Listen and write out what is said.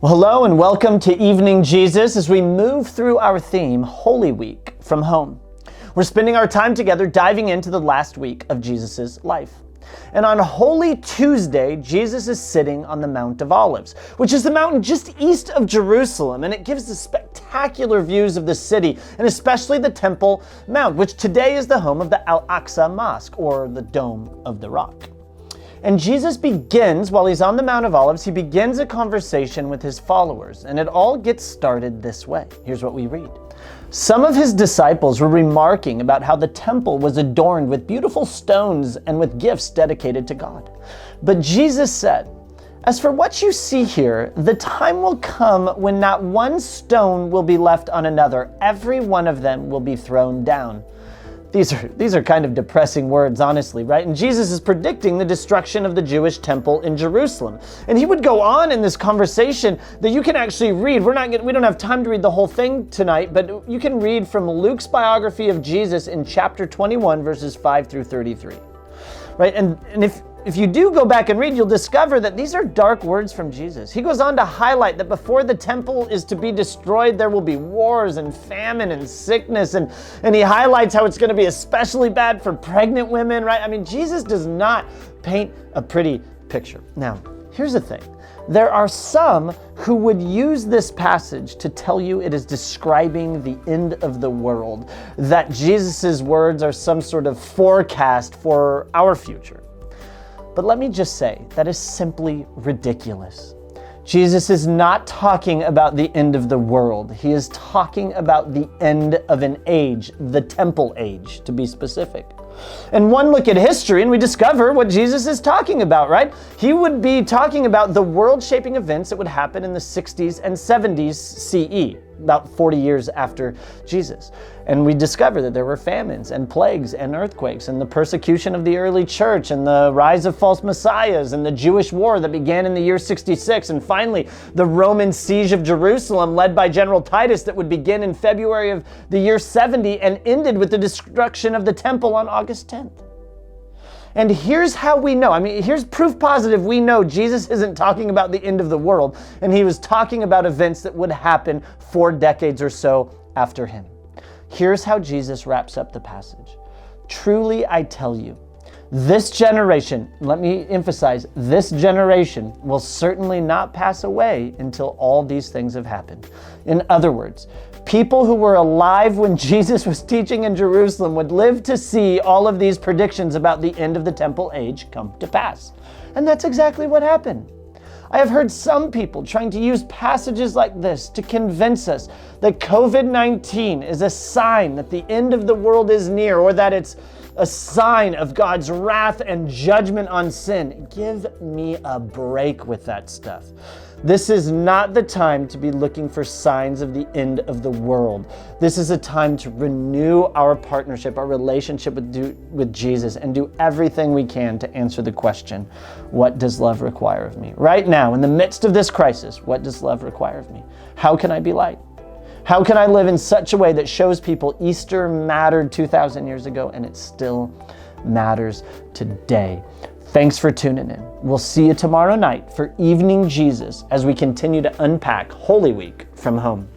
Well, hello and welcome to Evening Jesus as we move through our theme, Holy Week from Home. We're spending our time together diving into the last week of Jesus' life. And on Holy Tuesday, Jesus is sitting on the Mount of Olives, which is the mountain just east of Jerusalem, and it gives the spectacular views of the city, and especially the Temple Mount, which today is the home of the Al-Aqsa Mosque, or the Dome of the Rock. And Jesus begins, while he's on the Mount of Olives, he begins a conversation with his followers, and it all gets started this way. Here's what we read. Some of his disciples were remarking about how the temple was adorned with beautiful stones and with gifts dedicated to God. But Jesus said, "As for what you see here, the time will come when not one stone will be left on another. Every one of them will be thrown down." These are kind of depressing words, honestly, right? And Jesus is predicting the destruction of the Jewish temple in Jerusalem. And he would go on in this conversation that you can actually read. We don't have time to read the whole thing tonight, but you can read from Luke's biography of Jesus in chapter 21, verses 5 through 33. Right? And if you do go back and read, you'll discover that these are dark words from Jesus. He goes on to highlight that before the temple is to be destroyed, there will be wars and famine and sickness. And he highlights how it's going to be especially bad for pregnant women, right? I mean, Jesus does not paint a pretty picture. Now, here's the thing. There are some who would use this passage to tell you it is describing the end of the world, that Jesus' words are some sort of forecast for our future. But let me just say, that is simply ridiculous. Jesus is not talking about the end of the world. He is talking about the end of an age, the temple age, to be specific. And one look at history and we discover what Jesus is talking about, right? He would be talking about the world-shaping events that would happen in the 60s and 70s CE, about 40 years after Jesus. And we discover that there were famines and plagues and earthquakes and the persecution of the early church and the rise of false messiahs and the Jewish war that began in the year 66. And finally, the Roman siege of Jerusalem led by General Titus that would begin in February of the year 70 and ended with the destruction of the temple on August 10th. And here's how we know. Here's proof positive we know Jesus isn't talking about the end of the world, and he was talking about events that would happen 4 decades or so after him. Here's how Jesus wraps up the passage. "Truly I tell you, this generation," let me emphasize, this generation will certainly not pass away until all these things have happened. In other words, people who were alive when Jesus was teaching in Jerusalem would live to see all of these predictions about the end of the temple age come to pass. And that's exactly what happened. I have heard some people trying to use passages like this to convince us that COVID-19 is a sign that the end of the world is near, or that it's a sign of God's wrath and judgment on sin. Give me a break with that stuff. This is not the time to be looking for signs of the end of the world. This is a time to renew our partnership, our relationship with Jesus, and do everything we can to answer the question, what does love require of me? Right now, in the midst of this crisis, what does love require of me? How can I be light? How can I live in such a way that shows people Easter mattered 2,000 years ago and it still matters today? Thanks for tuning in. We'll see you tomorrow night for Evening Jesus as we continue to unpack Holy Week from home.